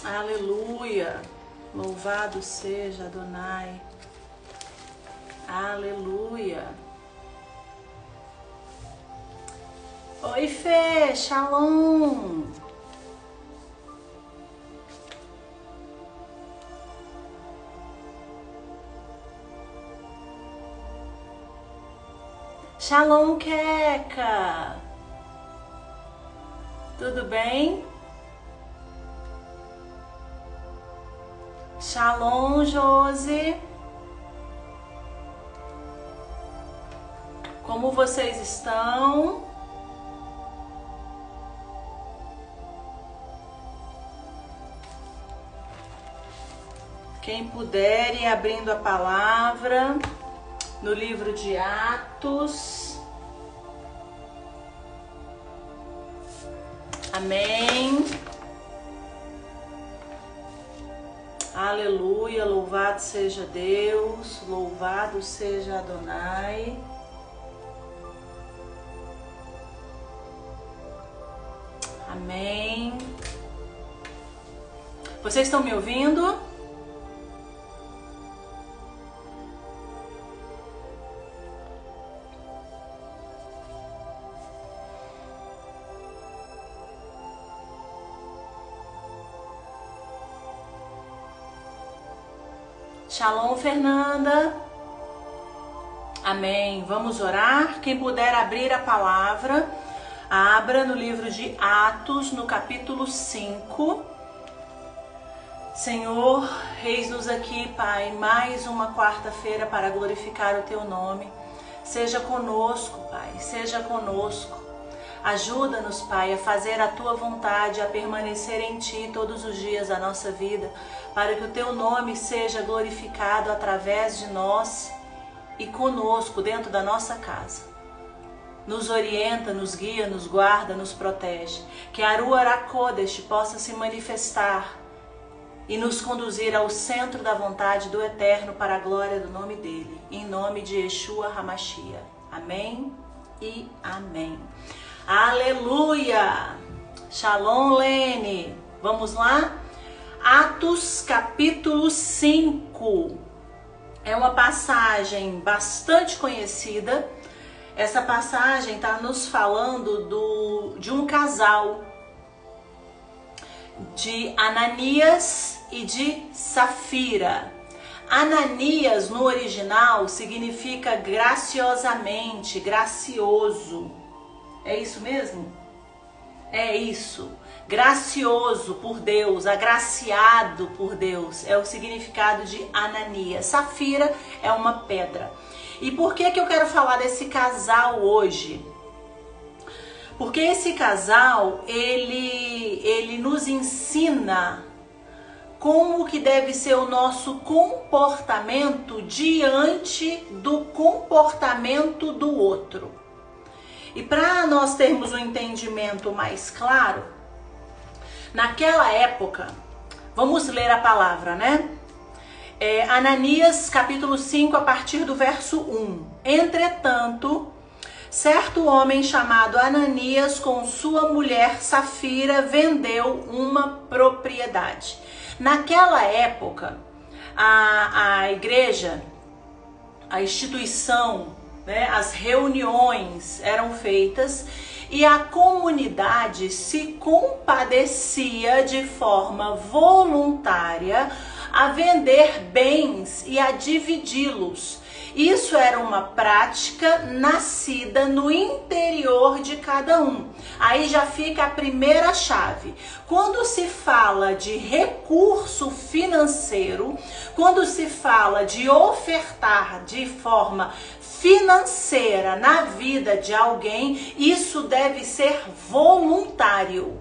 Aleluia. Louvado seja Adonai. Aleluia. Oi, Fê, shalom. Shalom, Queca. Tudo bem? Shalom, Josi. Como vocês estão? Quem puder ir abrindo a palavra no livro de Atos. Amém. Aleluia, louvado seja Deus, louvado seja Adonai. Amém. Vocês estão me ouvindo? Shalom, Fernanda. Amém. Vamos orar. Quem puder abrir a palavra, abra no livro de Atos, no capítulo 5. Senhor, eis-nos aqui, Pai, mais uma quarta-feira para glorificar o Teu nome. Seja conosco, Pai, seja conosco. Ajuda-nos, Pai, a fazer a Tua vontade, a permanecer em Ti todos os dias da nossa vida, para que o Teu nome seja glorificado através de nós e conosco dentro da nossa casa. Nos orienta, nos guia, nos guarda, nos protege. Que a Ruach HaKodesh possa se manifestar e nos conduzir ao centro da vontade do Eterno para a glória do nome dEle. Em nome de Yeshua HaMashiach. Amém e amém. Aleluia! Shalom, Lene. Vamos lá? Atos capítulo 5. É uma passagem bastante conhecida. Essa passagem está nos falando de um casal, de Ananias e de Safira. Ananias no original significa graciosamente, gracioso. É isso mesmo? É isso. Gracioso por Deus, agraciado por Deus, é o significado de Ananias. Safira é uma pedra. E por que eu quero falar desse casal hoje? Porque esse casal, ele nos ensina como que deve ser o nosso comportamento diante do comportamento do outro. E para nós termos um entendimento mais claro, naquela época, vamos ler a palavra, né? Ananias, capítulo 5, a partir do verso 1. Entretanto, certo homem chamado Ananias, com sua mulher Safira, vendeu uma propriedade. Naquela época, a igreja, a instituição, né, as reuniões eram feitas e a comunidade se compadecia de forma voluntária a vender bens e a dividi-los. Isso era uma prática nascida no interior de cada um. Aí já fica a primeira chave. Quando se fala de recurso financeiro, quando se fala de ofertar de forma financeira na vida de alguém, isso deve ser voluntário.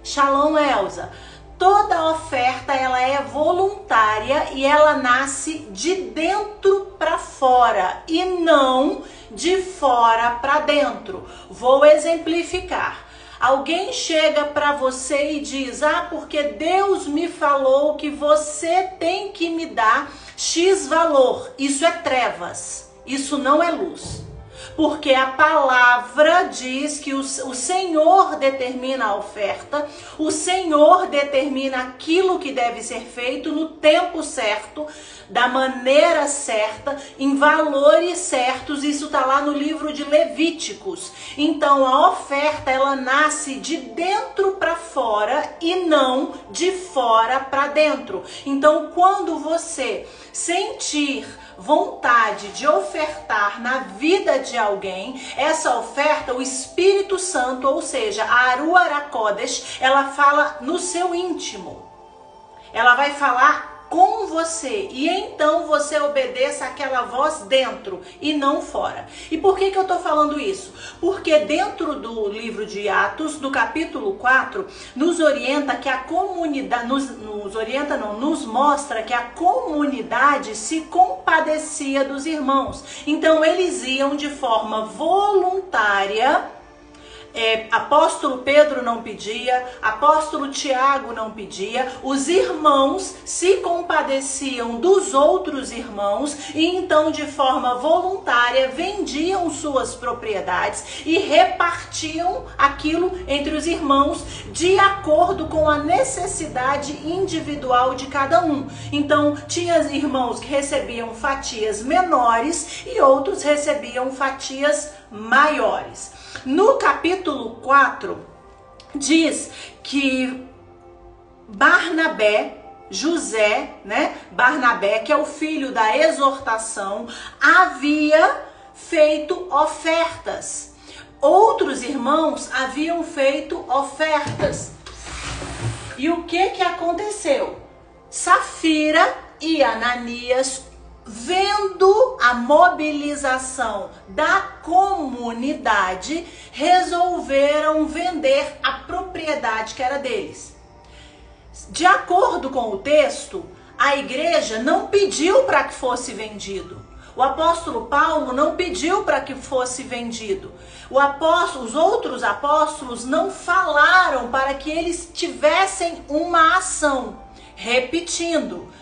Shalom, Elza. Toda oferta ela é voluntária e ela nasce de dentro para fora e não de fora para dentro. Vou exemplificar. Alguém chega para você e diz: porque Deus me falou que você tem que me dar X valor. Isso é trevas, isso não é luz. Porque a palavra diz que o Senhor determina a oferta, o Senhor determina aquilo que deve ser feito no tempo certo, da maneira certa, em valores certos. Isso está lá no livro de Levíticos. Então a oferta, ela nasce de dentro para fora e não de fora para dentro. Então quando você sentir vontade de ofertar na vida de alguém, essa oferta, o Espírito Santo, ou seja, a Ruach HaKodesh, ela fala no seu íntimo. Ela vai falar com você, e então você obedeça aquela voz dentro e não fora. E por que eu tô falando isso? Porque dentro do livro de Atos, do capítulo 4, nos orienta que a comunidade, nos mostra que a comunidade se compadecia dos irmãos. Então eles iam de forma voluntária. Apóstolo Pedro não pedia, apóstolo Tiago não pedia, os irmãos se compadeciam dos outros irmãos e então de forma voluntária vendiam suas propriedades e repartiam aquilo entre os irmãos de acordo com a necessidade individual de cada um. Então tinha irmãos que recebiam fatias menores e outros recebiam fatias maiores. No capítulo 4, diz que Barnabé, Barnabé, que é o filho da exortação, havia feito ofertas. Outros irmãos haviam feito ofertas. E o que aconteceu? Safira e Ananias, vendo a mobilização da comunidade, resolveram vender a propriedade que era deles. De acordo com o texto, a igreja não pediu para que fosse vendido. O apóstolo Paulo não pediu para que fosse vendido. Os outros apóstolos não falaram para que eles tivessem uma ação. Repetindo,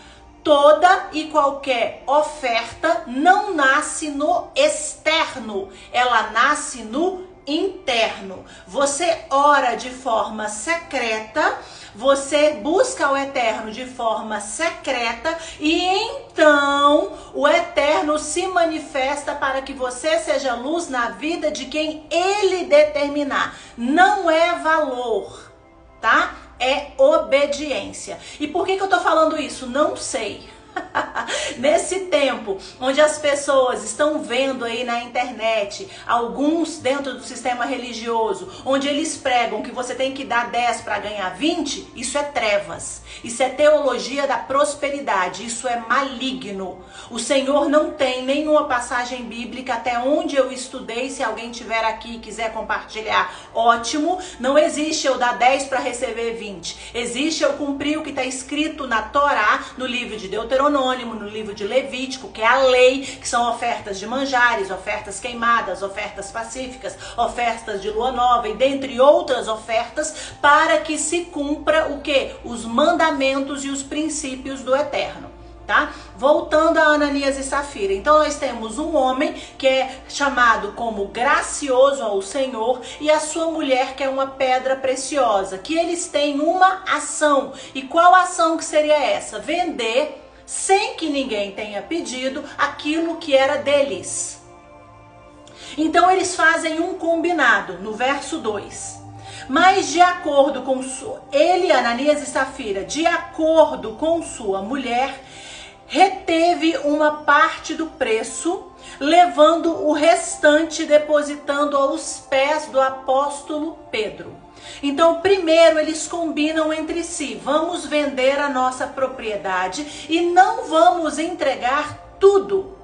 toda e qualquer oferta não nasce no externo, ela nasce no interno. Você ora de forma secreta, você busca o Eterno de forma secreta e então o Eterno se manifesta para que você seja luz na vida de quem Ele determinar. Não é valor, tá? É obediência. E por que eu tô falando isso? Não sei. Nesse tempo onde as pessoas estão vendo aí na internet, alguns dentro do sistema religioso, onde eles pregam que você tem que dar 10 para ganhar 20, isso é trevas, isso é teologia da prosperidade, isso é maligno. O Senhor não tem nenhuma passagem bíblica até onde eu estudei. Se alguém tiver aqui e quiser compartilhar, ótimo. Não existe eu dar 10 para receber 20, existe eu cumprir o que está escrito na Torá, no livro de Deuteronômio, no livro de Levítico, que é a lei, que são ofertas de manjares, ofertas queimadas, ofertas pacíficas, ofertas de lua nova e dentre outras ofertas, para que se cumpra o quê? Os mandamentos e os princípios do Eterno. Tá? Voltando a Ananias e Safira, então nós temos um homem que é chamado como gracioso ao Senhor e a sua mulher que é uma pedra preciosa, que eles têm uma ação. E qual ação que seria essa? Vender, sem que ninguém tenha pedido, aquilo que era deles. Então eles fazem um combinado no verso 2. Mas de acordo com ele, Ananias e Safira, de acordo com sua mulher, reteve uma parte do preço, levando o restante, depositando aos pés do apóstolo Pedro. Então, primeiro eles combinam entre si: vamos vender a nossa propriedade e não vamos entregar tudo.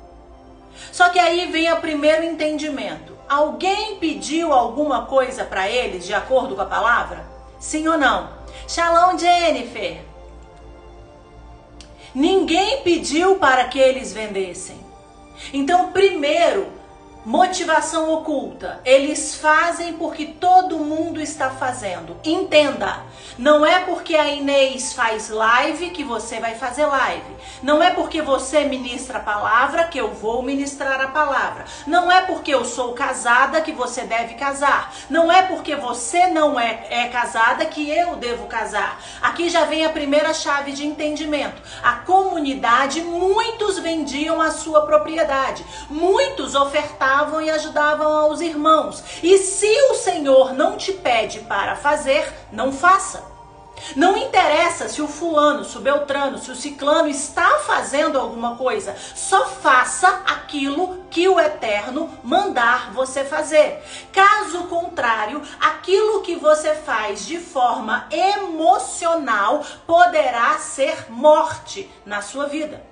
Só que aí vem o primeiro entendimento. Alguém pediu alguma coisa para eles de acordo com a palavra? Sim ou não? Shalom, Jennifer. Ninguém pediu para que eles vendessem. Então, primeiro, Motivação oculta. Eles fazem porque todo mundo está fazendo. Entenda, não é porque a Inês faz live que você vai fazer live. Não é porque você ministra a palavra que eu vou ministrar a palavra. Não é porque eu sou casada que você deve casar. Não é porque você não é casada que eu devo casar. Aqui já vem a primeira chave de entendimento. A comunidade, muitos vendiam a sua propriedade. Muitos ofertavam e ajudavam aos irmãos. E se o Senhor não te pede para fazer, não faça. Não interessa se o fulano, se o beltrano, se o ciclano está fazendo alguma coisa. Só faça aquilo que o Eterno mandar você fazer. Caso contrário, aquilo que você faz de forma emocional poderá ser morte na sua vida.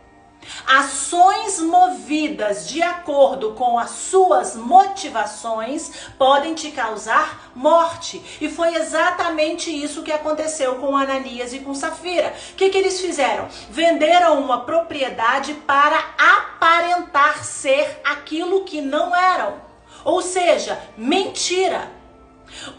Ações movidas de acordo com as suas motivações podem te causar morte. E foi exatamente isso que aconteceu com Ananias e com Safira. O que eles fizeram? Venderam uma propriedade para aparentar ser aquilo que não eram. Ou seja, mentira.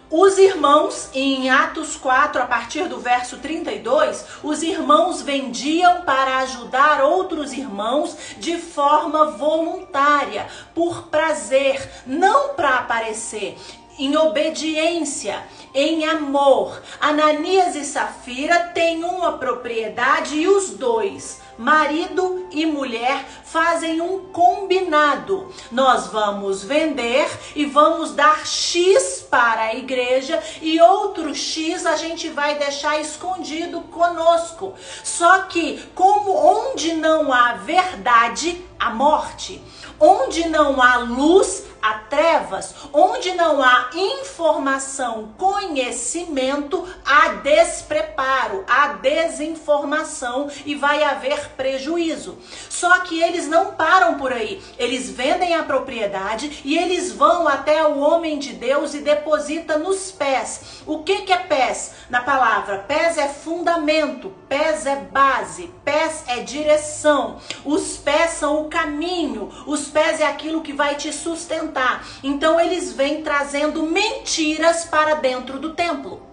Os irmãos, em Atos 4, a partir do verso 32, os irmãos vendiam para ajudar outros irmãos de forma voluntária, por prazer, não para aparecer, em obediência, em amor. Ananias e Safira têm uma propriedade e os dois, marido e mulher, fazem um combinado. Nós vamos vender e vamos dar X para a igreja e outro X a gente vai deixar escondido conosco. Só que, como onde não há verdade, há morte. Onde não há luz, há trevas. Onde não há informação, conhecimento, há despreparo, há desinformação e vai haver prejuízo. Só que eles não param por aí. Eles vendem a propriedade e eles vão até o homem de Deus e depositam nos pés. O que é pés? Na palavra, pés é fundamento, pés é base, pés é direção. Os pés são o caminho, os pés é aquilo que vai te sustentar. Então eles vêm trazendo mentiras para dentro do templo.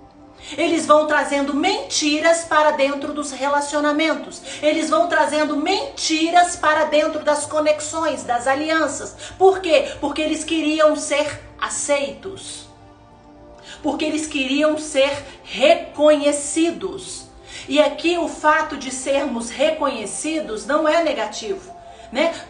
Eles vão trazendo mentiras para dentro dos relacionamentos. Eles vão trazendo mentiras para dentro das conexões, das alianças. Por quê? Porque eles queriam ser aceitos. Porque eles queriam ser reconhecidos. E aqui o fato de sermos reconhecidos não é negativo.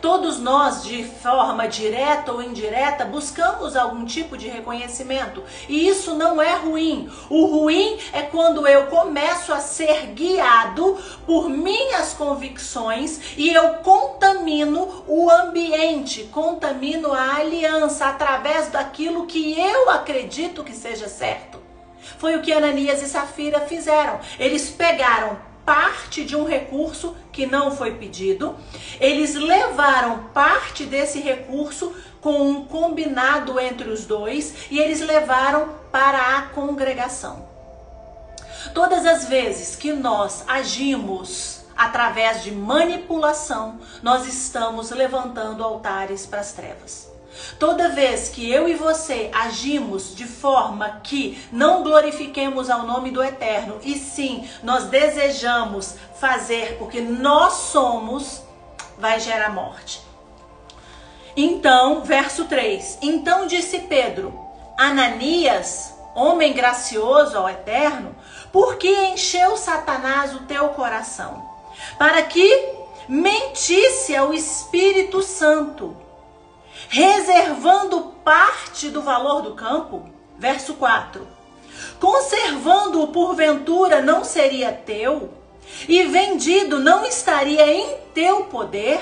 Todos nós, de forma direta ou indireta, buscamos algum tipo de reconhecimento. E isso não é ruim. O ruim é quando eu começo a ser guiado por minhas convicções e eu contamino o ambiente, contamino a aliança através daquilo que eu acredito que seja certo. Foi o que Ananias e Safira fizeram. Eles pegaram parte de um recurso que não foi pedido, eles levaram parte desse recurso com um combinado entre os dois e eles levaram para a congregação. Todas as vezes que nós agimos através de manipulação, nós estamos levantando altares para as trevas. Toda vez que eu e você agimos de forma que não glorifiquemos ao nome do Eterno, e sim, nós desejamos fazer o que nós somos, vai gerar morte. Então, verso 3. Então disse Pedro: Ananias, homem gracioso ao Eterno, por que encheu Satanás o teu coração? Para que mentisse ao Espírito Santo, reservando parte do valor do campo? Verso 4. Conservando-o porventura não seria teu? E vendido não estaria em teu poder?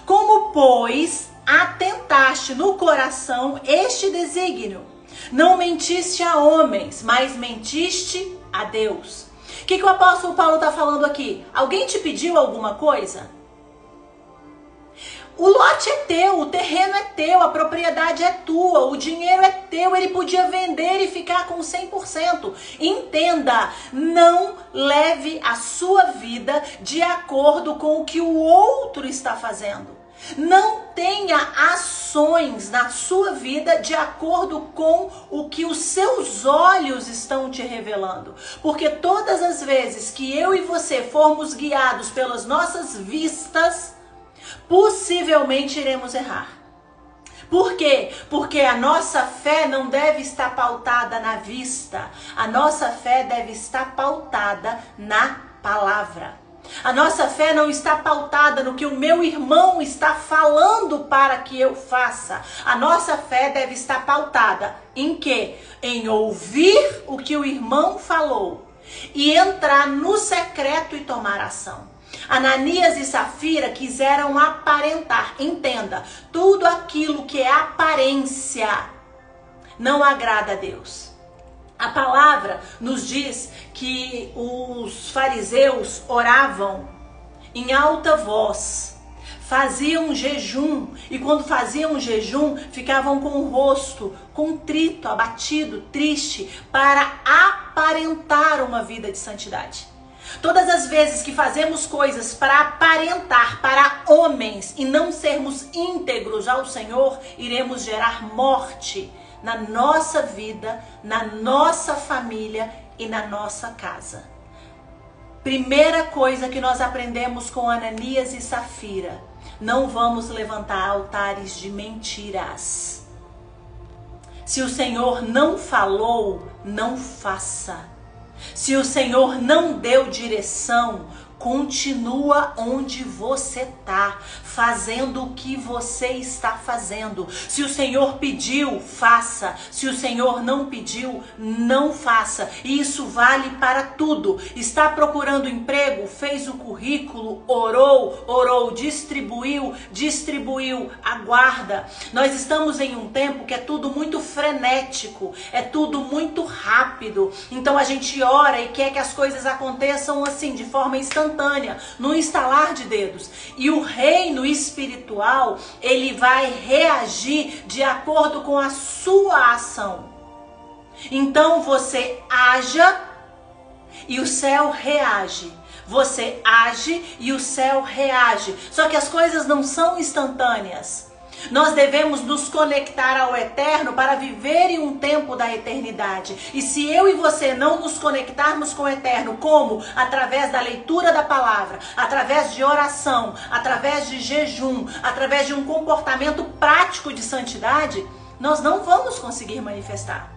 Como, pois, atentaste no coração este desígnio? Não mentiste a homens, mas mentiste a Deus. O que o apóstolo Paulo está falando aqui? Alguém te pediu alguma coisa? O lote é teu, o terreno é teu, a propriedade é tua, o dinheiro é teu, ele podia vender e ficar com 100%. Entenda, não leve a sua vida de acordo com o que o outro está fazendo. Não tenha ações na sua vida de acordo com o que os seus olhos estão te revelando. Porque todas as vezes que eu e você formos guiados pelas nossas vistas, possivelmente iremos errar. Por quê? Porque a nossa fé não deve estar pautada na vista. A nossa fé deve estar pautada na palavra. A nossa fé não está pautada no que o meu irmão está falando para que eu faça. A nossa fé deve estar pautada em quê? Em ouvir o que o irmão falou e entrar no secreto e tomar ação. Ananias e Safira quiseram aparentar. Entenda, tudo aquilo que é aparência não agrada a Deus. A palavra nos diz que os fariseus oravam em alta voz, faziam jejum, e quando faziam jejum, ficavam com o rosto contrito, abatido, triste, para aparentar uma vida de santidade. Todas as vezes que fazemos coisas para aparentar para homens e não sermos íntegros ao Senhor, iremos gerar morte na nossa vida, na nossa família e na nossa casa. Primeira coisa que nós aprendemos com Ananias e Safira: não vamos levantar altares de mentiras. Se o Senhor não falou, não faça. Se o Senhor não deu direção, continua onde você está, fazendo o que você está fazendo. Se o Senhor pediu, faça. Se o Senhor não pediu, não faça. E isso vale para tudo. Está procurando emprego? Fez o currículo, orou, distribuiu, aguarda. Nós estamos em um tempo que é tudo muito frenético, é tudo muito rápido. Então a gente ora e quer que as coisas aconteçam assim, de forma instantânea, no instalar de dedos. E o reino espiritual, ele vai reagir de acordo com a sua ação. Então você haja e o céu reage. Você age e o céu reage. Só que as coisas não são instantâneas. Nós devemos nos conectar ao eterno para viver em um tempo da eternidade. E se eu e você não nos conectarmos com o eterno, como? Através da leitura da palavra, através de oração, através de jejum, através de um comportamento prático de santidade, nós não vamos conseguir manifestar.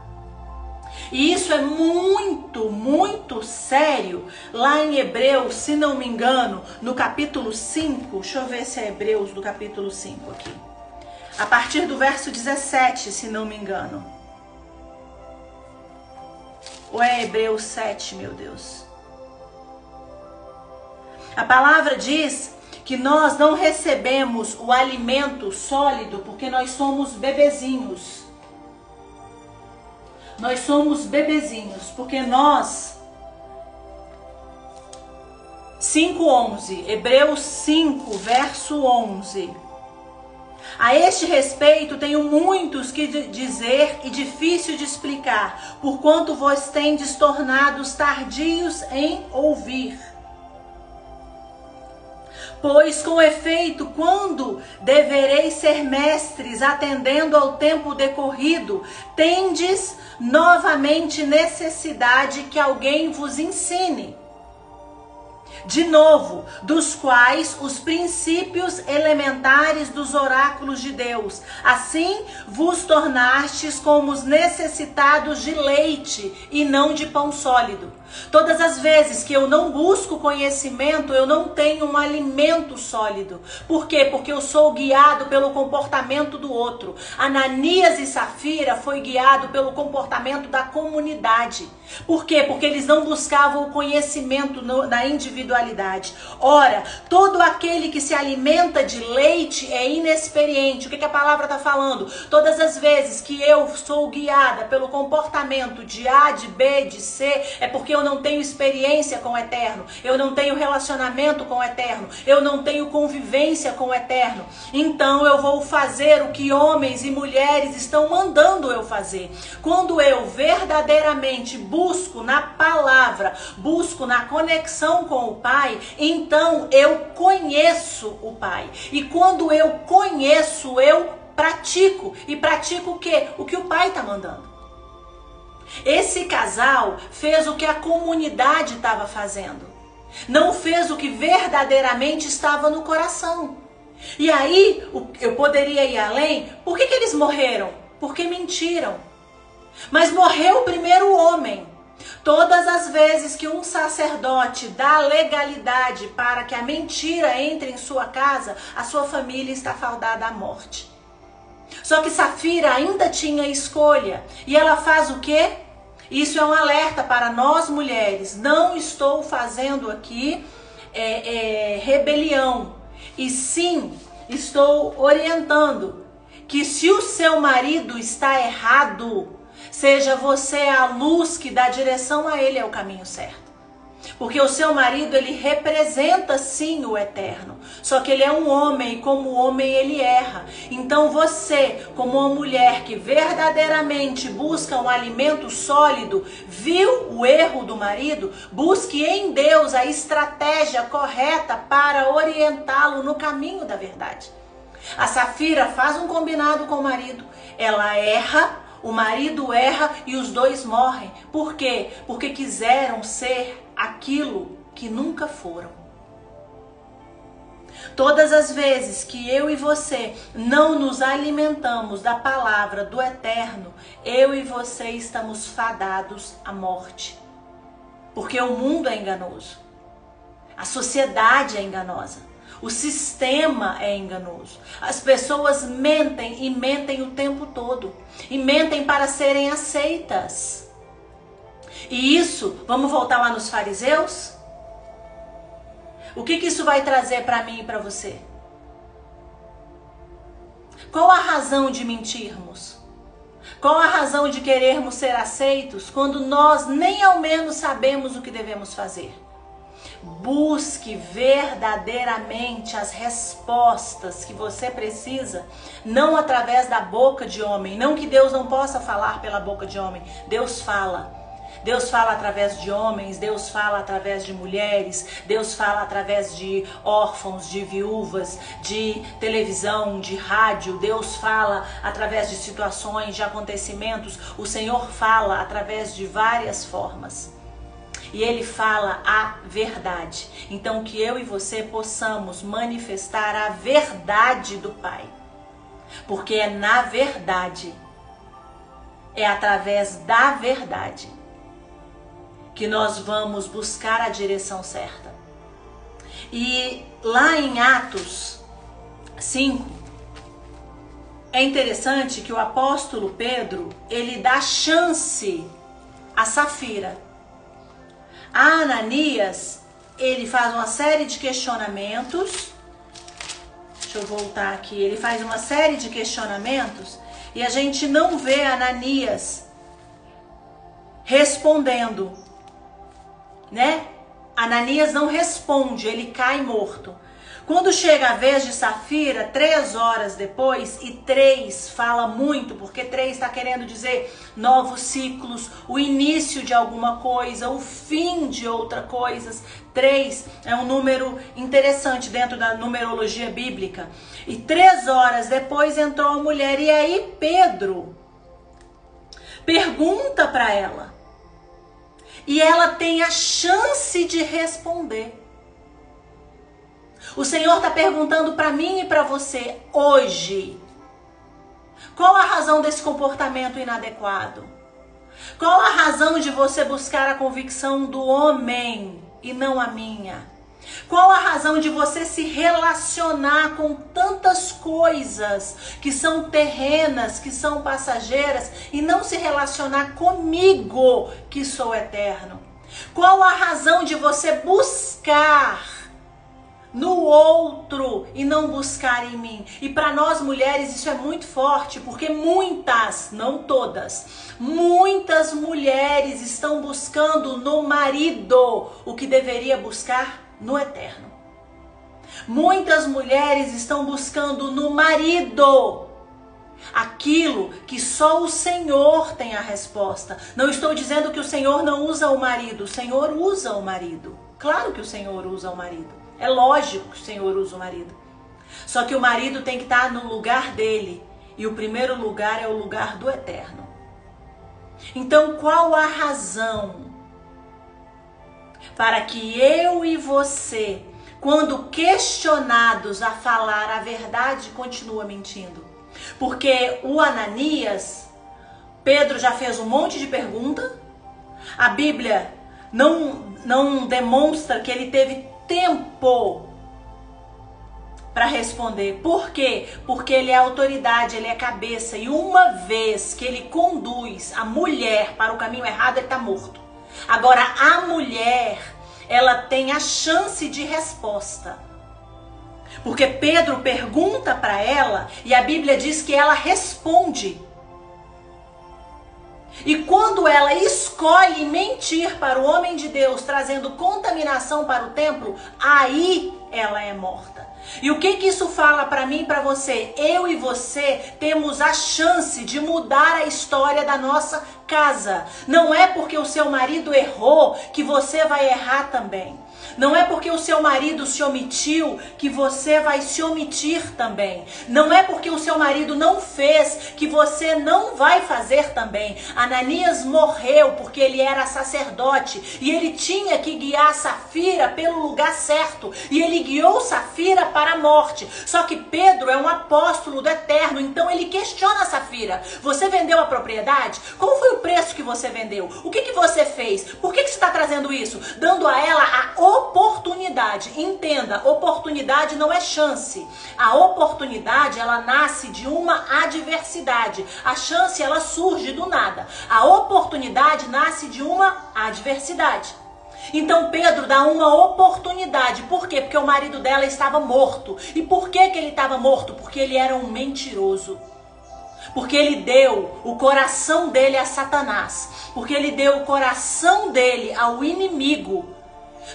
E isso é muito, muito sério. Lá em Hebreus, se não me engano, no capítulo 5, deixa eu ver se é Hebreus do capítulo 5 aqui. A partir do verso 17, se não me engano. Ou é Hebreus 7, meu Deus. A palavra diz que nós não recebemos o alimento sólido porque nós somos bebezinhos. Nós somos bebezinhos porque nós... 5:11, Hebreus 5, verso 11. A este respeito tenho muitos que dizer e difícil de explicar, porquanto vos tendes tornados tardios em ouvir. Pois com efeito, quando devereis ser mestres, atendendo ao tempo decorrido, tendes novamente necessidade que alguém vos ensine. De novo, dos quais os princípios elementares dos oráculos de Deus. Assim vos tornastes como os necessitados de leite e não de pão sólido. Todas as vezes que eu não busco conhecimento, eu não tenho um alimento sólido. Por quê? Porque eu sou guiado pelo comportamento do outro. Ananias e Safira foi guiado pelo comportamento da comunidade. Por quê? Porque eles não buscavam o conhecimento na individualidade. Ora, todo aquele que se alimenta de leite é inexperiente. O que a palavra está falando? Todas as vezes que eu sou guiada pelo comportamento de A, de B, de C, é porque eu não tenho experiência com o eterno, eu não tenho relacionamento com o eterno, eu não tenho convivência com o eterno. Então eu vou fazer o que homens e mulheres estão mandando eu fazer. Quando eu verdadeiramente busco busco na palavra, busco na conexão com o Pai, então eu conheço o Pai. E quando eu conheço, eu pratico. E pratico o quê? O que o Pai está mandando. Esse casal fez o que a comunidade estava fazendo. Não fez o que verdadeiramente estava no coração. E aí, eu poderia ir além. Por que eles morreram? Porque mentiram. Mas morreu o primeiro homem. Todas as vezes que um sacerdote dá legalidade para que a mentira entre em sua casa, a sua família está fadada à morte. Só que Safira ainda tinha escolha. E ela faz o quê? Isso é um alerta para nós mulheres. Não estou fazendo aqui rebelião. E sim, estou orientando que se o seu marido está errado, seja você a luz que dá direção a ele ao caminho certo. Porque o seu marido, ele representa sim o eterno. Só que ele é um homem e como homem ele erra. Então você, como uma mulher que verdadeiramente busca um alimento sólido, viu o erro do marido, busque em Deus a estratégia correta para orientá-lo no caminho da verdade. A Safira faz um combinado com o marido, ela erra, o marido erra e os dois morrem. Por quê? Porque quiseram ser aquilo que nunca foram. Todas as vezes que eu e você não nos alimentamos da palavra do eterno, eu e você estamos fadados à morte. Porque o mundo é enganoso. A sociedade é enganosa. O sistema é enganoso. As pessoas mentem e mentem o tempo todo. E mentem para serem aceitas. E isso, vamos voltar lá nos fariseus? O que isso vai trazer para mim e para você? Qual a razão de mentirmos? Qual a razão de querermos ser aceitos quando nós nem ao menos sabemos o que devemos fazer? Busque verdadeiramente as respostas que você precisa, não através da boca de homem. Não que Deus não possa falar pela boca de homem. Deus fala. Deus fala através de homens, Deus fala através de mulheres, Deus fala através de órfãos, de viúvas, de televisão, de rádio. Deus fala através de situações, de acontecimentos. O Senhor fala através de várias formas. E Ele fala a verdade. Então que eu e você possamos manifestar a verdade do Pai. Porque é na verdade, é através da verdade que nós vamos buscar a direção certa. E lá em Atos 5, é interessante que o apóstolo Pedro, ele dá chance a Safira. A Ananias, ele faz uma série de questionamentos. Deixa eu voltar aqui. Ele faz uma série de questionamentos e a gente não vê Ananias respondendo, né? Ananias não responde, ele cai morto. Quando chega a vez de Safira, 3 horas depois, e 3 fala muito, porque 3 está querendo dizer novos ciclos, o início de alguma coisa, o fim de outra coisa. 3 é um número interessante dentro da numerologia bíblica. E 3 horas depois entrou a mulher, e aí Pedro pergunta para ela. E ela tem a chance de responder. O Senhor está perguntando para mim e para você hoje. Qual a razão desse comportamento inadequado? Qual a razão de você buscar a convicção do homem e não a minha? Qual a razão de você se relacionar com tantas coisas que são terrenas, que são passageiras, e não se relacionar comigo, que sou eterno? Qual a razão de você buscar no outro e não buscar em mim? E para nós mulheres isso é muito forte, porque muitas, não todas, muitas mulheres estão buscando no marido o que deveria buscar no eterno. Muitas mulheres estão buscando no marido aquilo que só o Senhor tem a resposta. Não estou dizendo que o Senhor não usa o marido. O Senhor usa o marido. Claro que o Senhor usa o marido. É lógico que o Senhor usa o marido. Só que o marido tem que estar no lugar dele. E o primeiro lugar é o lugar do eterno. Então, qual a razão para que eu e você, quando questionados a falar a verdade, continua mentindo? Porque o Ananias, Pedro já fez um monte de pergunta. A Bíblia não demonstra que ele teve tempo para responder. Por quê? Porque ele é autoridade, ele é cabeça. E uma vez que ele conduz a mulher para o caminho errado, ele está morto. Agora, a mulher, ela tem a chance de resposta. Porque Pedro pergunta para ela e a Bíblia diz que ela responde. E quando ela escolhe mentir para o homem de Deus, trazendo contaminação para o templo, aí ela é morta. E o que isso fala para mim e para você? Eu e você temos a chance de mudar a história da nossa casa. Não é porque o seu marido errou que você vai errar também. Não é porque o seu marido se omitiu que você vai se omitir também. Não é porque o seu marido não fez que você não vai fazer também. Ananias morreu porque ele era sacerdote e ele tinha que guiar Safira pelo lugar certo. E ele guiou Safira para a morte. Só que Pedro é um apóstolo do eterno, então ele questiona Safira. Você vendeu a propriedade? Qual foi o preço que você vendeu? O que você fez? Por que você está trazendo isso? Dando a ela a oportunidade. Entenda, oportunidade não é chance. A oportunidade, ela nasce de uma adversidade. A chance, ela surge do nada. A oportunidade nasce de uma adversidade. Então Pedro dá uma oportunidade. Por quê? Porque o marido dela estava morto. E por que ele estava morto? Porque ele era um mentiroso. Porque ele deu o coração dele a Satanás. Porque ele deu o coração dele ao inimigo.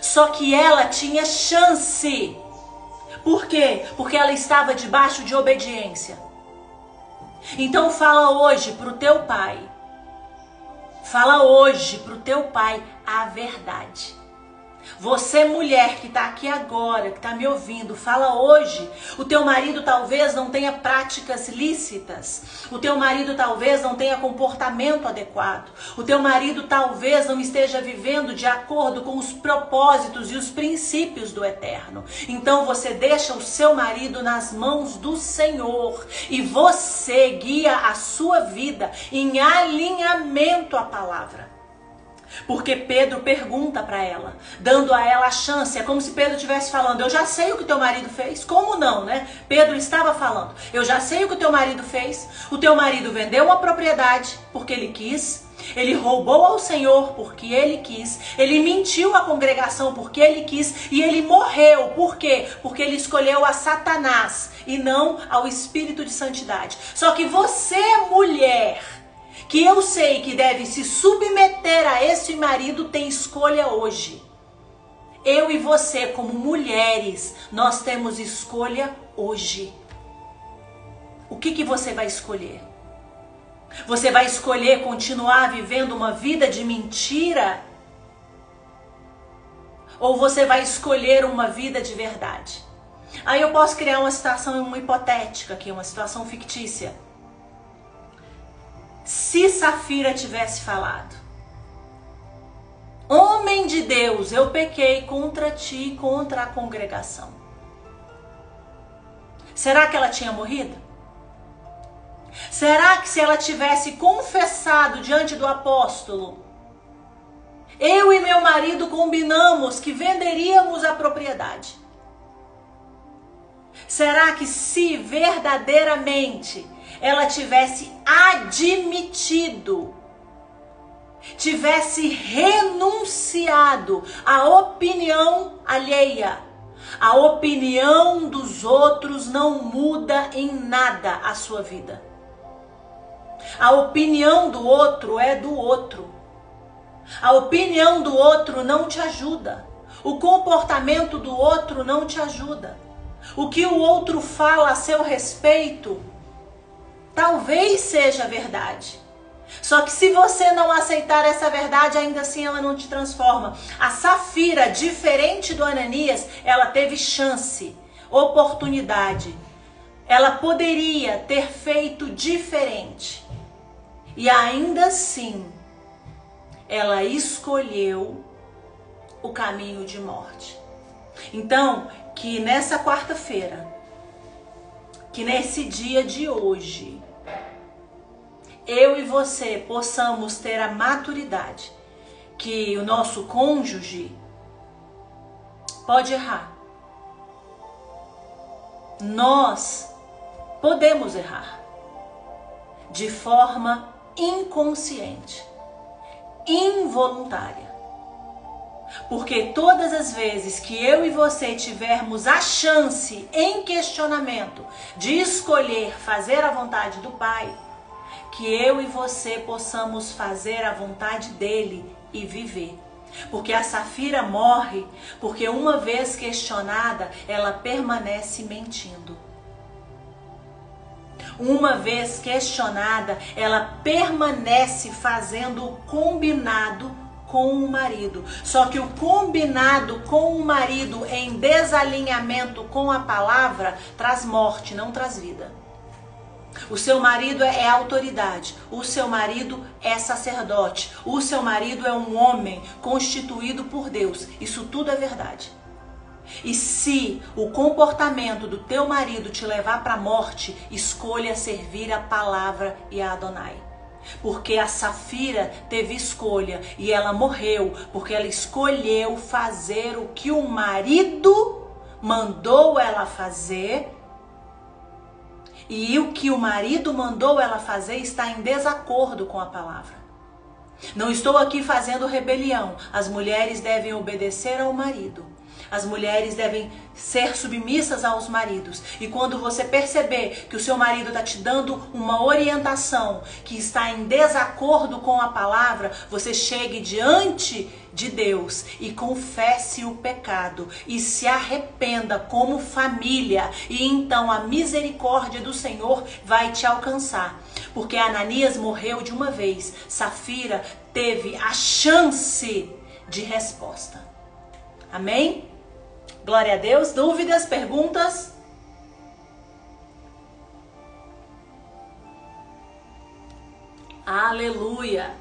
Só que ela tinha chance. Por quê? Porque ela estava debaixo de obediência. Então fala hoje para o teu pai. Fala hoje para o teu pai a verdade. Você, mulher que está aqui agora, que está me ouvindo, fala hoje. O teu marido talvez não tenha práticas lícitas. O teu marido talvez não tenha comportamento adequado. O teu marido talvez não esteja vivendo de acordo com os propósitos e os princípios do eterno. Então você deixa o seu marido nas mãos do Senhor. E você guia a sua vida em alinhamento à palavra. Porque Pedro pergunta para ela, dando a ela a chance. É como se Pedro estivesse falando: eu já sei o que teu marido fez. Como não, né? Pedro estava falando: eu já sei o que teu marido fez. O teu marido vendeu uma propriedade porque ele quis. Ele roubou ao Senhor porque ele quis. Ele mentiu à congregação porque ele quis. E ele morreu. Por quê? Porque ele escolheu a Satanás e não ao Espírito de Santidade. Só que você, mulher, que eu sei que deve se submeter a esse marido, tem escolha hoje. Eu e você, como mulheres, nós temos escolha hoje. O que você vai escolher? Você vai escolher continuar vivendo uma vida de mentira? Ou você vai escolher uma vida de verdade? Aí eu posso criar uma situação hipotética aqui, uma situação fictícia. Se Safira tivesse falado: homem de Deus, eu pequei contra ti e contra a congregação. Será que ela tinha morrido? Será que se ela tivesse confessado diante do apóstolo: eu e meu marido combinamos que venderíamos a propriedade? Será que se verdadeiramente ela tivesse admitido, tivesse renunciado à opinião alheia? A opinião dos outros não muda em nada a sua vida. A opinião do outro é do outro. A opinião do outro não te ajuda. O comportamento do outro não te ajuda. O que o outro fala a seu respeito talvez seja verdade. Só que se você não aceitar essa verdade, ainda assim ela não te transforma. A Safira, diferente do Ananias, ela teve chance, oportunidade. Ela poderia ter feito diferente. E ainda assim, ela escolheu o caminho de morte. Então, que nessa quarta-feira, que nesse dia de hoje, eu e você possamos ter a maturidade que o nosso cônjuge pode errar. Nós podemos errar de forma inconsciente, involuntária. Porque todas as vezes que eu e você tivermos a chance, em questionamento, de escolher fazer a vontade do Pai, que eu e você possamos fazer a vontade dele e viver. Porque a Safira morre porque uma vez questionada, ela permanece mentindo. Uma vez questionada, ela permanece fazendo o combinado com o marido. Só que o combinado com o marido em desalinhamento com a palavra traz morte, não traz vida. O seu marido é autoridade, o seu marido é sacerdote, o seu marido é um homem constituído por Deus. Isso tudo é verdade. E se o comportamento do teu marido te levar para a morte, escolha servir a palavra e a Adonai. Porque a Safira teve escolha e ela morreu porque ela escolheu fazer o que o marido mandou ela fazer. E o que o marido mandou ela fazer está em desacordo com a palavra. Não estou aqui fazendo rebelião. As mulheres devem obedecer ao marido. As mulheres devem ser submissas aos maridos. E quando você perceber que o seu marido está te dando uma orientação que está em desacordo com a palavra, você chegue diante de Deus e confesse o pecado e se arrependa como família, e então a misericórdia do Senhor vai te alcançar. Porque Ananias morreu de uma vez, Safira teve a chance de resposta. Amém? Glória a Deus. Dúvidas, perguntas? Aleluia.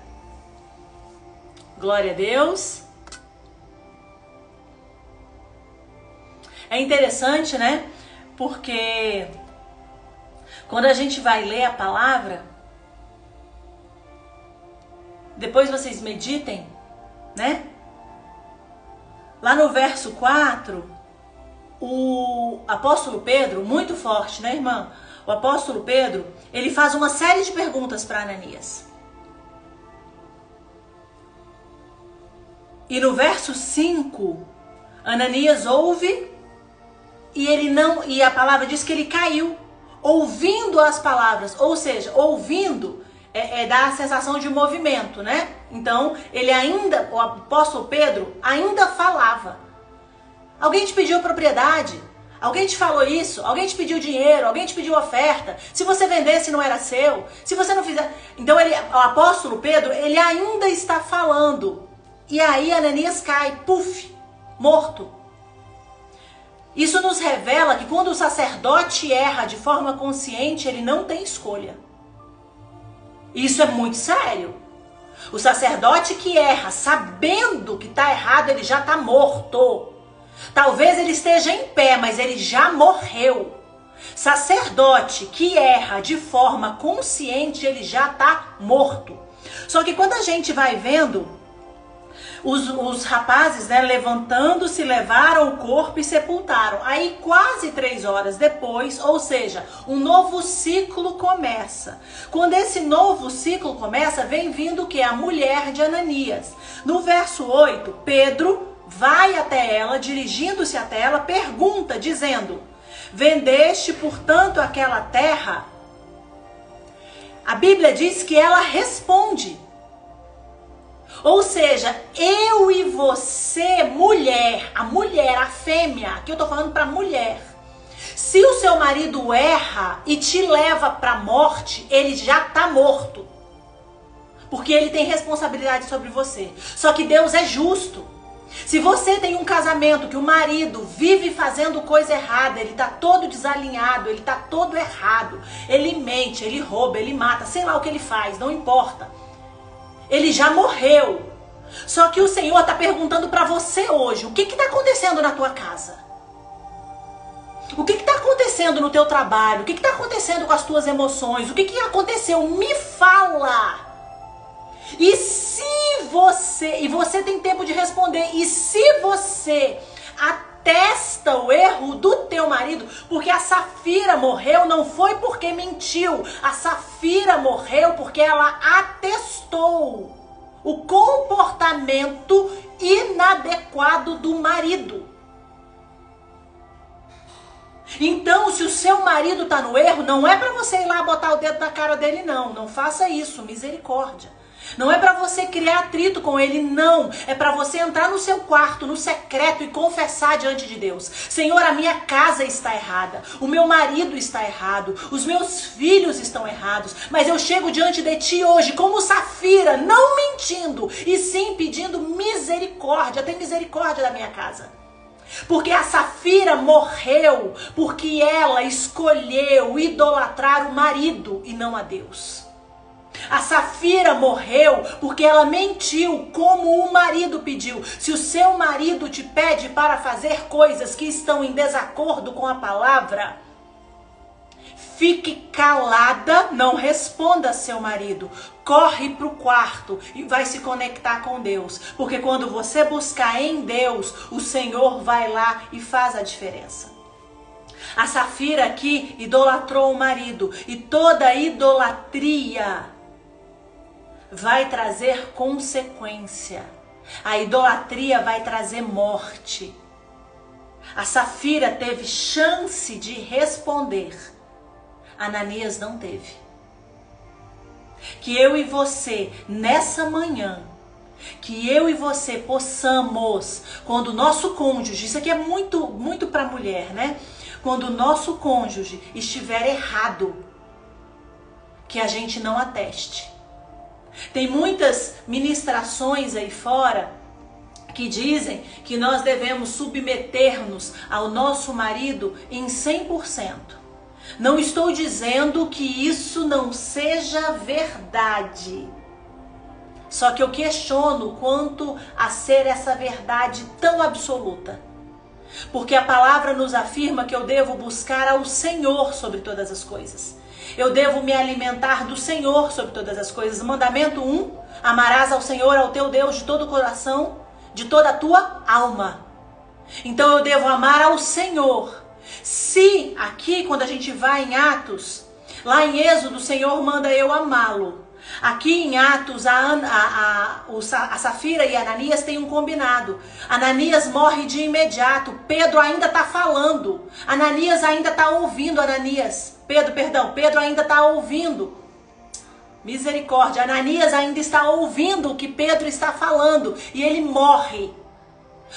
Glória a Deus. É interessante, né? Porque quando a gente vai ler a palavra, depois vocês meditem, né? Lá no verso 4, o apóstolo Pedro, muito forte, né, irmã? O apóstolo Pedro, ele faz uma série de perguntas para Ananias. E no verso 5, Ananias ouve e a palavra diz que ele caiu, ouvindo as palavras. Ou seja, ouvindo dá a sensação de movimento, né? Então, o apóstolo Pedro ainda falava. Alguém te pediu propriedade? Alguém te falou isso? Alguém te pediu dinheiro? Alguém te pediu oferta? Se você vendesse, não era seu? Se você não fizer... Então, o apóstolo Pedro, ele ainda está falando. E aí, Ananias cai, puf, morto. Isso nos revela que quando o sacerdote erra de forma consciente, ele não tem escolha. Isso é muito sério. O sacerdote que erra, sabendo que está errado, ele já está morto. Talvez ele esteja em pé, mas ele já morreu. Sacerdote que erra de forma consciente, ele já está morto. Só que quando a gente vai vendo, os rapazes, né, levantando-se, levaram o corpo e sepultaram. Aí quase 3 horas depois, ou seja, um novo ciclo começa. Quando esse novo ciclo começa, vem vindo o que? A mulher de Ananias. No verso 8, Pedro vai até ela, dirigindo-se até ela, pergunta, dizendo: vendeste, portanto, aquela terra? A Bíblia diz que ela responde. Ou seja, eu e você, mulher, a fêmea, aqui eu tô falando para mulher. Se o seu marido erra e te leva para a morte, ele já está morto. Porque ele tem responsabilidade sobre você. Só que Deus é justo. Se você tem um casamento que o marido vive fazendo coisa errada, ele está todo desalinhado, ele está todo errado, ele mente, ele rouba, ele mata, sei lá o que ele faz, não importa. Ele já morreu. Só que o Senhor está perguntando para você hoje, o que está acontecendo na tua casa? O que está acontecendo no teu trabalho? O que está acontecendo com as tuas emoções? O que aconteceu? Me fala! E você tem tempo de responder, e se você atesta o erro do teu marido, porque a Safira morreu não foi porque mentiu, a Safira morreu porque ela atestou o comportamento inadequado do marido. Então, se o seu marido está no erro, não é para você ir lá botar o dedo na cara dele, não. Não faça isso, misericórdia. Não é para você criar atrito com ele, não. É para você entrar no seu quarto, no secreto, e confessar diante de Deus. Senhor, a minha casa está errada. O meu marido está errado. Os meus filhos estão errados. Mas eu chego diante de ti hoje como Safira, não mentindo, e sim pedindo misericórdia. Tem misericórdia da minha casa. Porque a Safira morreu porque ela escolheu idolatrar o marido e não a Deus. A Safira morreu porque ela mentiu como o marido pediu. Se o seu marido te pede para fazer coisas que estão em desacordo com a palavra, fique calada, não responda a seu marido. Corre para o quarto e vai se conectar com Deus. Porque quando você buscar em Deus, o Senhor vai lá e faz a diferença. A Safira aqui idolatrou o marido. E toda idolatria vai trazer consequência. A idolatria vai trazer morte. A Safira teve chance de responder. Ananias não teve. Que eu e você, nessa manhã, que eu e você possamos, quando o nosso cônjuge, isso aqui é muito para mulher, né? Quando o nosso cônjuge estiver errado, que a gente não ateste. Tem muitas ministrações aí fora que dizem que nós devemos submeter-nos ao nosso marido em 100%. Não estou dizendo que isso não seja verdade. Só que eu questiono quanto a ser essa verdade tão absoluta. Porque a palavra nos afirma que eu devo buscar ao Senhor sobre todas as coisas. Eu devo me alimentar do Senhor sobre todas as coisas. Mandamento 1, amarás ao Senhor, ao teu Deus, de todo o coração, de toda a tua alma. Então eu devo amar ao Senhor. Se aqui, quando a gente vai em Atos, lá em Êxodo, o Senhor manda eu amá-lo. Aqui em Atos, a Safira e a Ananias têm um combinado. Ananias morre de imediato. Pedro ainda está falando. Ananias ainda está ouvindo. Pedro ainda está ouvindo. Misericórdia. Ananias ainda está ouvindo o que Pedro está falando. E ele morre.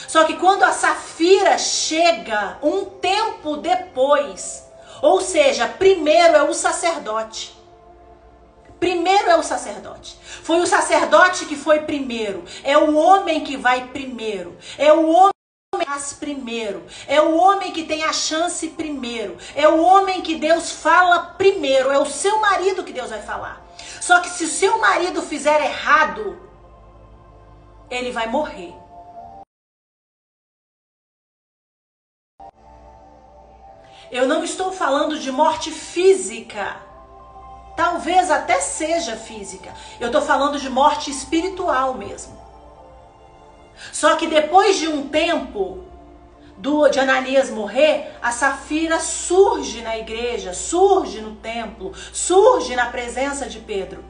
Só que quando a Safira chega um tempo depois, ou seja, primeiro é o sacerdote. Primeiro é o sacerdote. Foi o sacerdote que foi primeiro. É o homem que vai primeiro. É o homem que faz primeiro. É o homem que tem a chance primeiro. É o homem que Deus fala primeiro. É o seu marido que Deus vai falar. Só que se o seu marido fizer errado, ele vai morrer. Eu não estou falando de morte física. Talvez até seja física. Eu estou falando de morte espiritual mesmo. Só que depois de um tempo de Ananias morrer, a Safira surge na igreja, surge no templo, surge na presença de Pedro.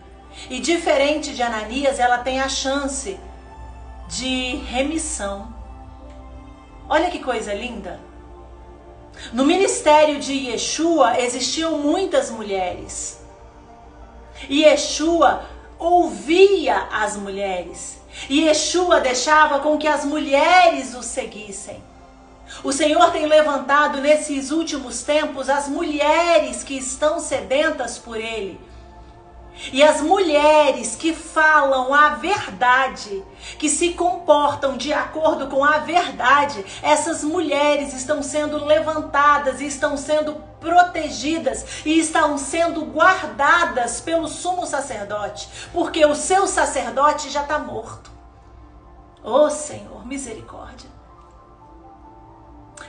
E diferente de Ananias, ela tem a chance de remissão. Olha que coisa linda. No ministério de Yeshua existiam muitas mulheres. E Yeshua ouvia as mulheres. E Yeshua deixava com que as mulheres o seguissem. O Senhor tem levantado nesses últimos tempos as mulheres que estão sedentas por Ele. E as mulheres que falam a verdade, que se comportam de acordo com a verdade, essas mulheres estão sendo levantadas e estão sendo protegidas e estão sendo guardadas pelo sumo sacerdote, porque o seu sacerdote já está morto. Ô Senhor, misericórdia.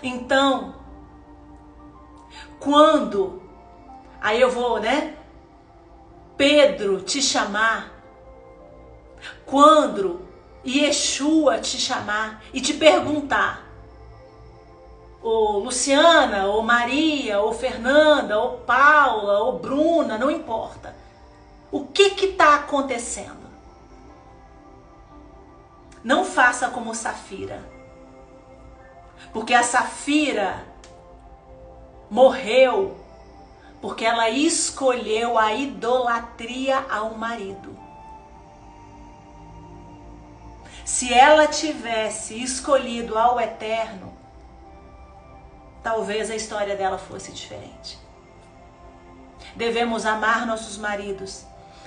Então, quando, aí eu vou, Pedro te chamar, quando Yeshua te chamar e te perguntar, ou Luciana, ou Maria, ou Fernanda, ou Paula, ou Bruna, não importa, o que está acontecendo? Não faça como Safira, porque a Safira morreu porque ela escolheu a idolatria ao marido. Se ela tivesse escolhido ao Eterno, talvez a história dela fosse diferente. Devemos amar nossos maridos,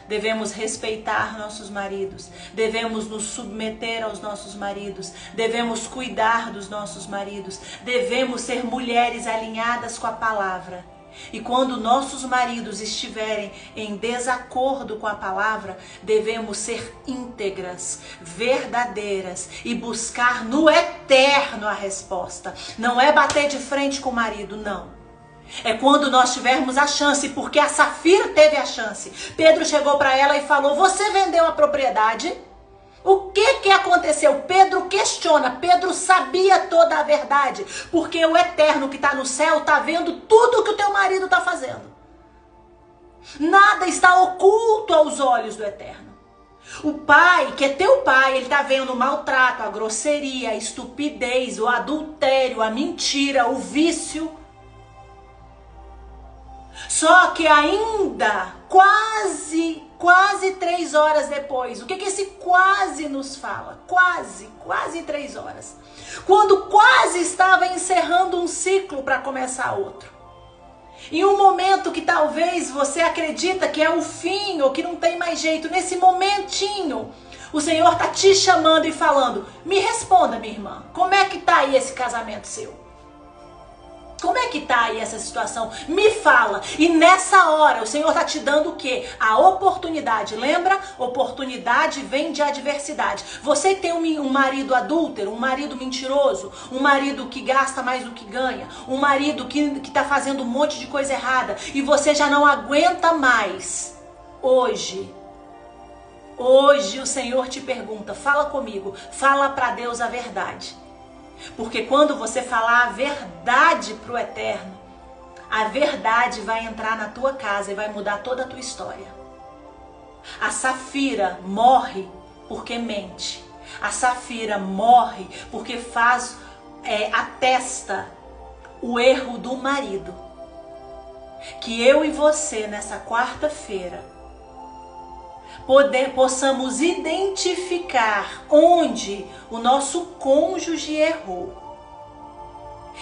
devemos respeitar nossos maridos, devemos nos submeter aos nossos maridos, devemos cuidar dos nossos maridos, devemos ser mulheres alinhadas com a palavra. E quando nossos maridos estiverem em desacordo com a palavra, devemos ser íntegras, verdadeiras e buscar no Eterno a resposta. Não é bater de frente com o marido, não. É quando nós tivermos a chance, porque a Safira teve a chance. Pedro chegou para ela e falou: você vendeu a propriedade? O que aconteceu? Pedro questiona. Pedro sabia toda a verdade, porque o Eterno que está no céu está vendo tudo que o teu marido está fazendo. Nada está oculto aos olhos do Eterno. O pai, que é teu pai, ele está vendo o maltrato, a grosseria, a estupidez, o adultério, a mentira, o vício. Só que ainda quase 3 horas depois, o que esse quase nos fala? Quase 3 horas. Quando quase estava encerrando um ciclo para começar outro. Em um momento que talvez você acredita que é o fim ou que não tem mais jeito, nesse momentinho, o Senhor está te chamando e falando: me responda, minha irmã, como é que está aí esse casamento seu? Como é que tá aí essa situação? Me fala. E nessa hora o Senhor está te dando o quê? A oportunidade. Lembra? Oportunidade vem de adversidade. Você tem um marido adúltero, um marido mentiroso, um marido que gasta mais do que ganha, um marido que tá fazendo um monte de coisa errada e você já não aguenta mais. Hoje o Senhor te pergunta: fala comigo, fala para Deus a verdade. Porque quando você falar a verdade para o Eterno, a verdade vai entrar na tua casa e vai mudar toda a tua história. A Safira morre porque mente. A Safira morre porque atesta o erro do marido. Que eu e você nessa quarta-feira possamos identificar onde o nosso cônjuge errou.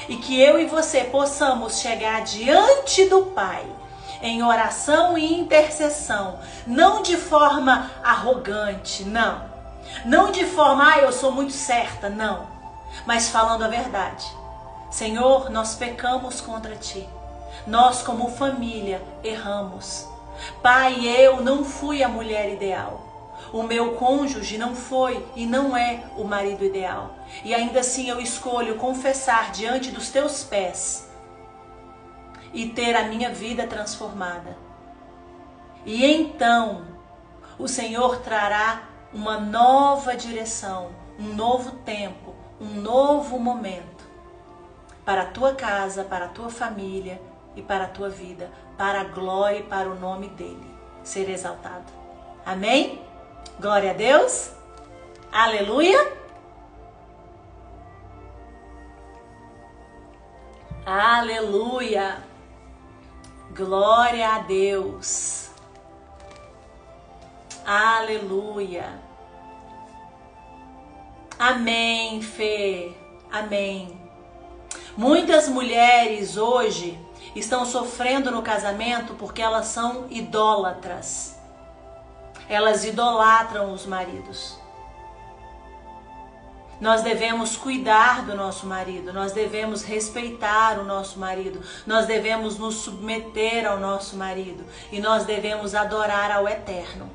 E que eu e você possamos chegar diante do Pai em oração e intercessão, não de forma arrogante, não. Não de forma, eu sou muito certa, não. Mas falando a verdade. Senhor, nós pecamos contra Ti. Nós como família erramos. Pai, eu não fui a mulher ideal. O meu cônjuge não foi e não é o marido ideal. E ainda assim eu escolho confessar diante dos teus pés e ter a minha vida transformada. E então o Senhor trará uma nova direção, um novo tempo, um novo momento para a tua casa, para a tua família e para a tua vida, para a glória e para o nome dele ser exaltado. Amém? Glória a Deus. Aleluia. Aleluia. Glória a Deus. Aleluia. Amém, Fê. Amém. Muitas mulheres hoje estão sofrendo no casamento porque elas são idólatras. Elas idolatram os maridos. Nós devemos cuidar do nosso marido, nós devemos respeitar o nosso marido, nós devemos nos submeter ao nosso marido e nós devemos adorar ao Eterno.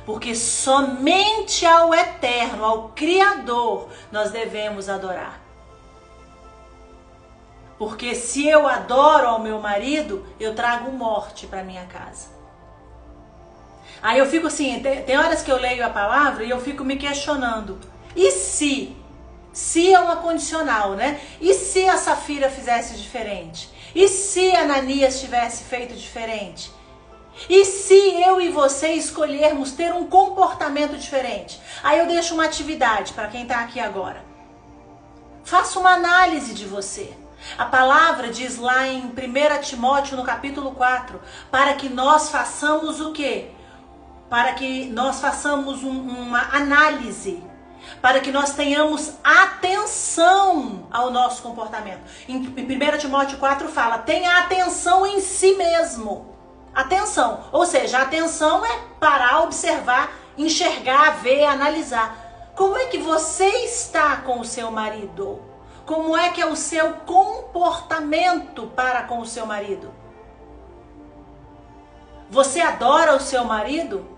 Porque somente ao Eterno, ao Criador, nós devemos adorar. Porque se eu adoro ao meu marido, eu trago morte para minha casa. Aí eu fico assim, tem horas que eu leio a palavra e eu fico me questionando. E se? Se é uma condicional, né? E se a Safira fizesse diferente? E se Ananias tivesse feito diferente? E se eu e você escolhermos ter um comportamento diferente? Aí eu deixo uma atividade para quem está aqui agora. Faça uma análise de você. A palavra diz lá em 1 Timóteo, no capítulo 4, para que nós façamos o quê? Para que nós façamos uma análise. Para que nós tenhamos atenção ao nosso comportamento. Em 1 Timóteo 4 fala, tenha atenção em si mesmo. Atenção, ou seja, a atenção é parar, observar, enxergar, ver, analisar. Como é que você está com o seu marido? Como é que é o seu comportamento para com o seu marido? Você adora o seu marido?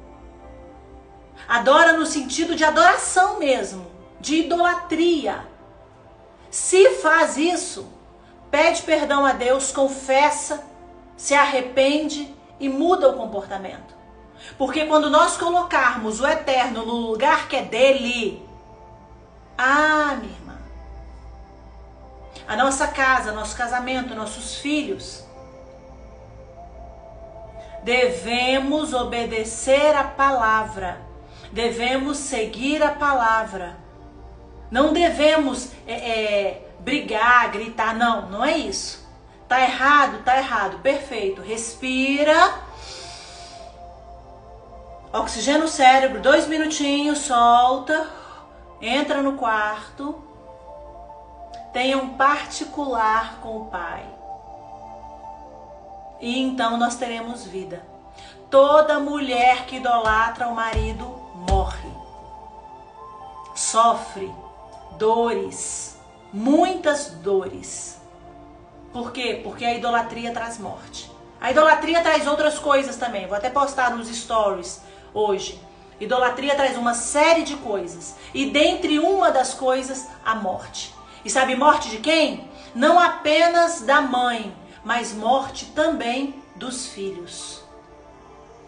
Adora no sentido de adoração mesmo, de idolatria. Se faz isso, pede perdão a Deus, confessa, se arrepende e muda o comportamento. Porque quando nós colocarmos o Eterno no lugar que é dele, minha irmã, a nossa casa, nosso casamento, nossos filhos, devemos obedecer a palavra. Devemos seguir a palavra. Não devemos brigar, gritar. Não, não é isso. Tá errado. Perfeito. Respira. Oxigena o cérebro. 2 minutinhos. Solta. Entra no quarto. Tenha um particular com o Pai. E então nós teremos vida. Toda mulher que idolatra o marido morre, sofre dores, muitas dores. Por quê? Porque a idolatria traz morte. A idolatria traz outras coisas também. Vou até postar nos stories hoje. Idolatria traz uma série de coisas. E dentre uma das coisas, a morte. E sabe morte de quem? Não apenas da mãe, mas morte também dos filhos.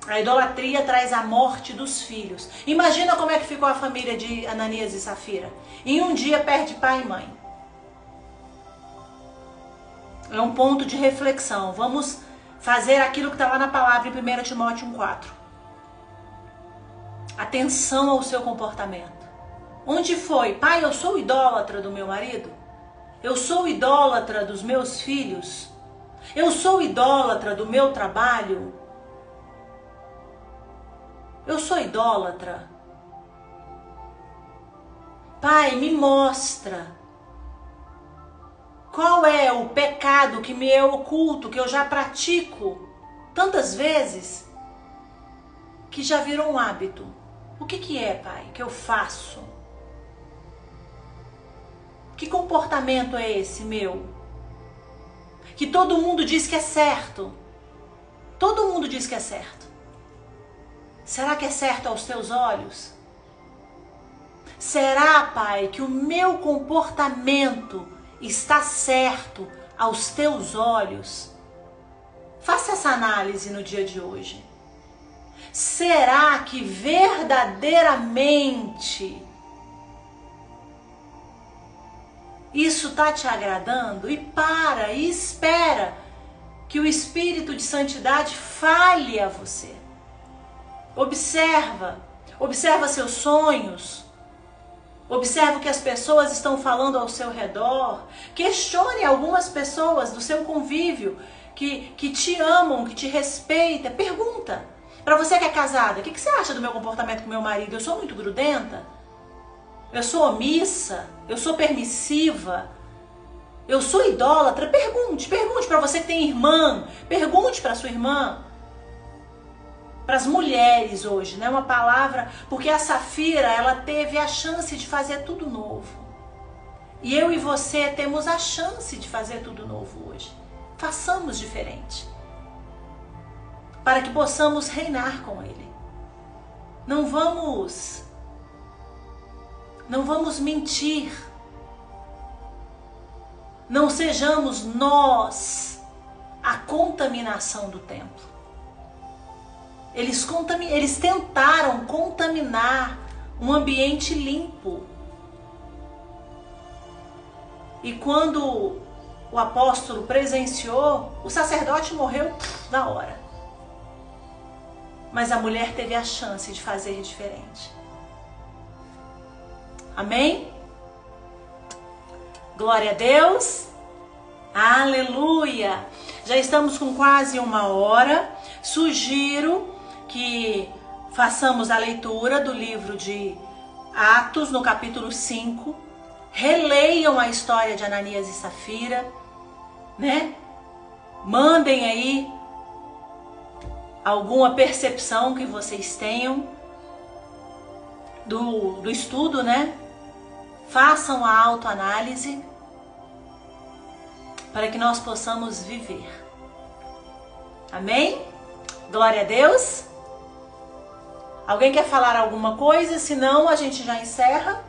A idolatria traz a morte dos filhos. Imagina como é que ficou a família de Ananias e Safira. Em um dia perde pai e mãe. É um ponto de reflexão. Vamos fazer aquilo que está lá na palavra em 1 Timóteo 1,4. Atenção ao seu comportamento. Onde foi? Pai, eu sou idólatra do meu marido? Eu sou idólatra dos meus filhos? Eu sou idólatra do meu trabalho? Eu sou idólatra? Pai, me mostra. Qual é o pecado que me é oculto, que eu já pratico tantas vezes, que já virou um hábito? O que é, Pai, que eu faço? Que comportamento é esse meu? Que todo mundo diz que é certo. Todo mundo diz que é certo. Será que é certo aos teus olhos? Será, Pai, que o meu comportamento está certo aos teus olhos? Faça essa análise no dia de hoje. Será que verdadeiramente isso está te agradando? E para, e espera que o Espírito de Santidade fale a você. Observa seus sonhos, observa o que as pessoas estão falando ao seu redor, questione algumas pessoas do seu convívio que te amam, que te respeitam, pergunta. Para você que é casada, o que você acha do meu comportamento com meu marido? Eu sou muito grudenta? Eu sou omissa? Eu sou permissiva? Eu sou idólatra? Pergunte para você que tem irmã, pergunte para sua irmã. Para as mulheres hoje, né? Uma palavra, porque a Safira, ela teve a chance de fazer tudo novo. E eu e você temos a chance de fazer tudo novo hoje. Façamos diferente. Para que possamos reinar com Ele. Não vamos mentir. Não sejamos nós a contaminação do templo. Eles tentaram contaminar um ambiente limpo. E quando o apóstolo presenciou, o sacerdote morreu na hora. Mas a mulher teve a chance de fazer diferente. Amém? Glória a Deus. Aleluia. Já estamos com quase 1 hora. Sugiro que façamos a leitura do livro de Atos, no capítulo 5. Releiam a história de Ananias e Safira, né? Mandem aí alguma percepção que vocês tenham do estudo, né? Façam a autoanálise para que nós possamos viver. Amém? Glória a Deus. Alguém quer falar alguma coisa? Senão a gente já encerra.